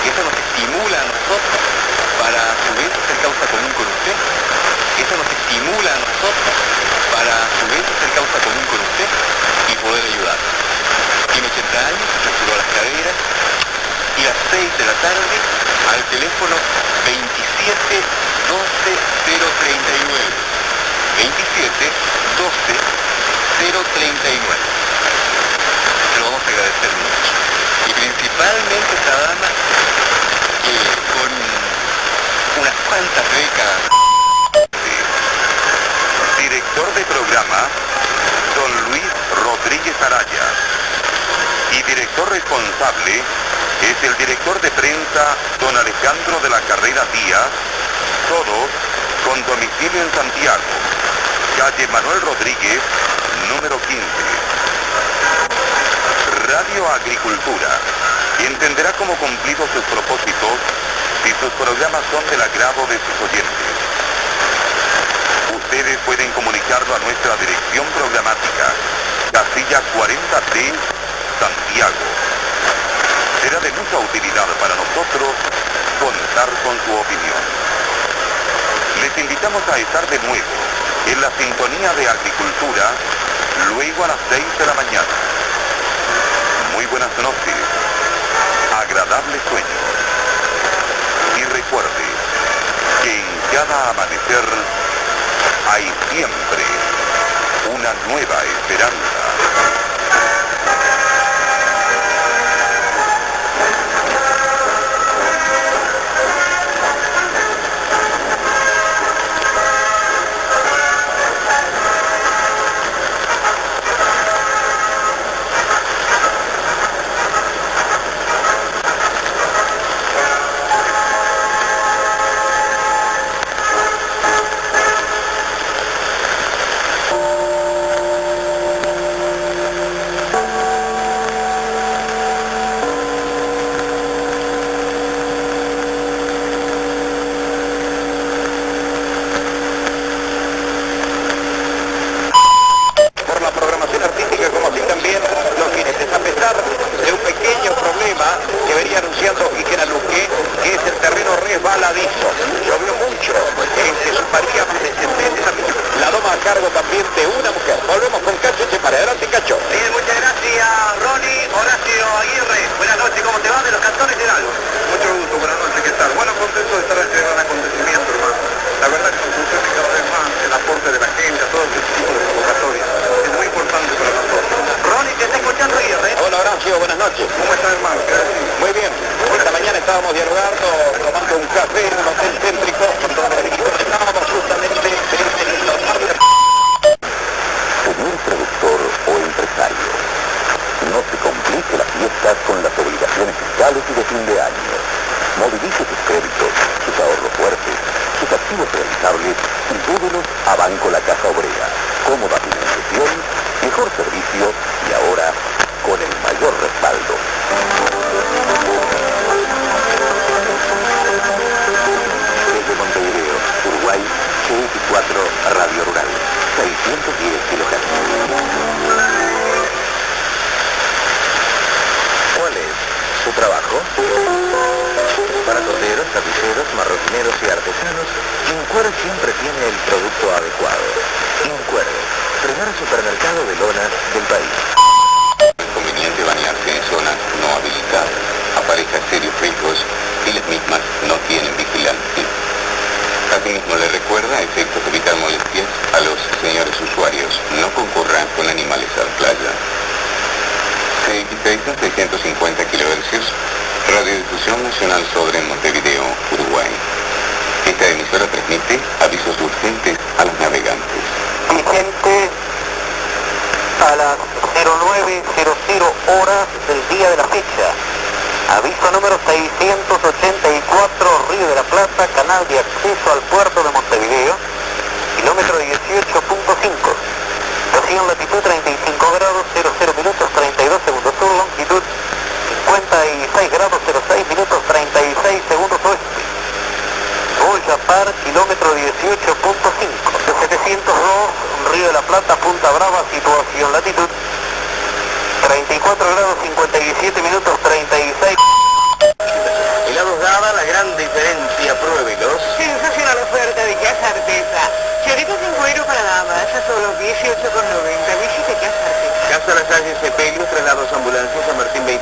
Eso nos estimula a nosotros para a su vez hacer causa común con usted. Eso nos estimula a nosotros para a su vez hacer causa común con usted y poder ayudar. Tiene 80 años, se fracturó las caderas y a las 6 de la tarde al teléfono 27 12 039. 27 12 039. Se lo vamos a agradecer mucho. Y principalmente esta dama que con unas cuantas décadas. Director de programa, don Luis Rodríguez Araya. Y director responsable es el director de prensa, don Alejandro de la Carrera Díaz, todos con domicilio en Santiago, calle Manuel Rodríguez, número 15. Radio Agricultura entenderá como cumplidos sus propósitos si sus programas son del agrado de sus oyentes. Ustedes pueden comunicarlo a nuestra dirección programática, casilla 40D, Santiago. Será de mucha utilidad para nosotros contar con su opinión. Les invitamos a estar de nuevo en la sintonía de Agricultura, luego a las 6 de la mañana. Muy buenas noches, agradables sueños. Y recuerde que en cada amanecer hay siempre una nueva esperanza.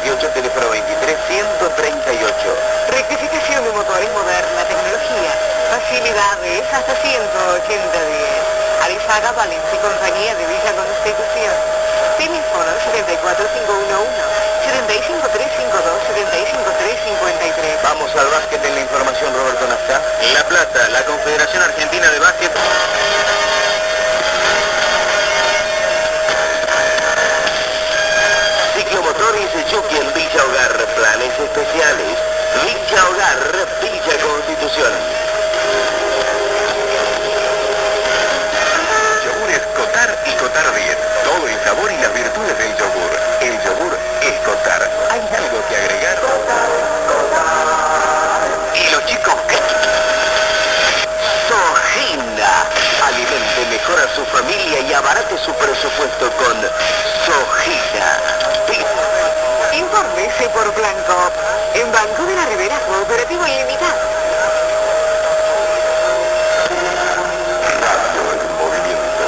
28, teléfono 23-138. Rectificación de motores, moderna tecnología. Facilidades hasta 180 días. Arizaga, Valencia y compañía de Villa Constitución. Teléfono 74511 75352 75353. Vamos al básquet en la información, Roberto Nasta. La Plata, la Confederación Argentina de Básquet. Ciclomotores Yuki en Villa Hogar, planes especiales. Villa Hogar, Villa Constitución. Yogures Cotar y Cotar 10. Todo el sabor y las virtudes del yogur. El yogur es Cotar. ¿Hay algo que agregar? Y los chicos que... Sojina. Alimente mejor a su familia y abarate su presupuesto con Sojina. Infórmese por Blanco. En Banco de la Ribera, Cooperativo Ilimitado. Radio es movimiento.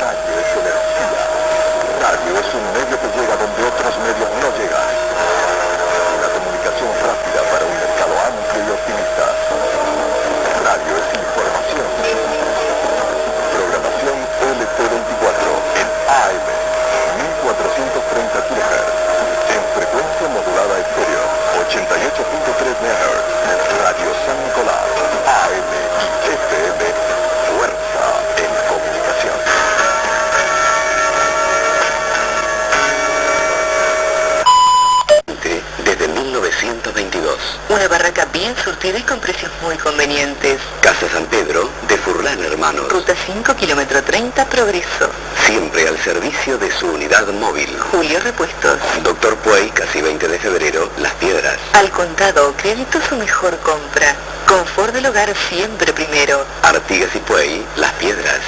Radio es energía. Radio es un medio que llega donde otros medios no llegan. Una comunicación rápida para un mercado amplio y optimista. Radio es información. Programación LT24 en AM 1430 kHz. En frecuencia modulada estéreo 88.3 MHz. Radio San Nicolás AM y FM. Fuerza en comunicación. Desde 1922. Una barraca bien surtida y con precios muy convenientes. Casa San Pedro de Furlan Hermanos. Ruta 5, kilómetro 30, Progreso. Siempre al servicio de su unidad móvil. Julio Repuestos. Doctor Puey, casi 20 de febrero, Las Piedras. Al contado o crédito, su mejor compra. Confort del hogar siempre primero. Artigas y Puey, Las Piedras.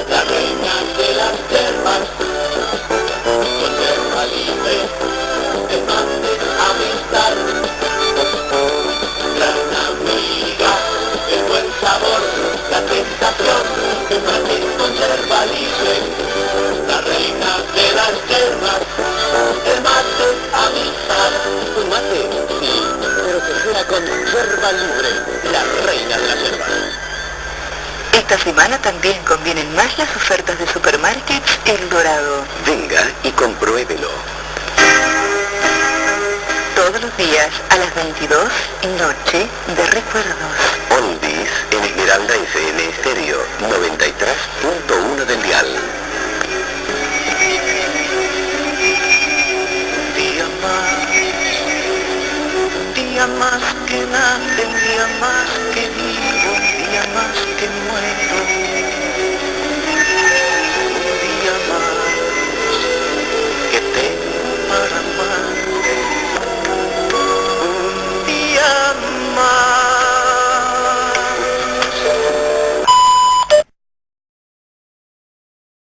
La reina de las termas, conserva libre, te mande amistad, gran amiga, el buen sabor, la tentación, que mate conserva libre, la reina de las termas, el mate amistad. Un mate, sí, pero que sea conserva libre, la reina de las termas. Esta semana también convienen más las ofertas de Supermarkets El Dorado. Venga y compruébelo. Todos los días a las 22, Noche de Recuerdos. Oldies en Esmeralda SN Estéreo 93.1 del dial. Día más que nace, un día más que vivo, un día más que muero.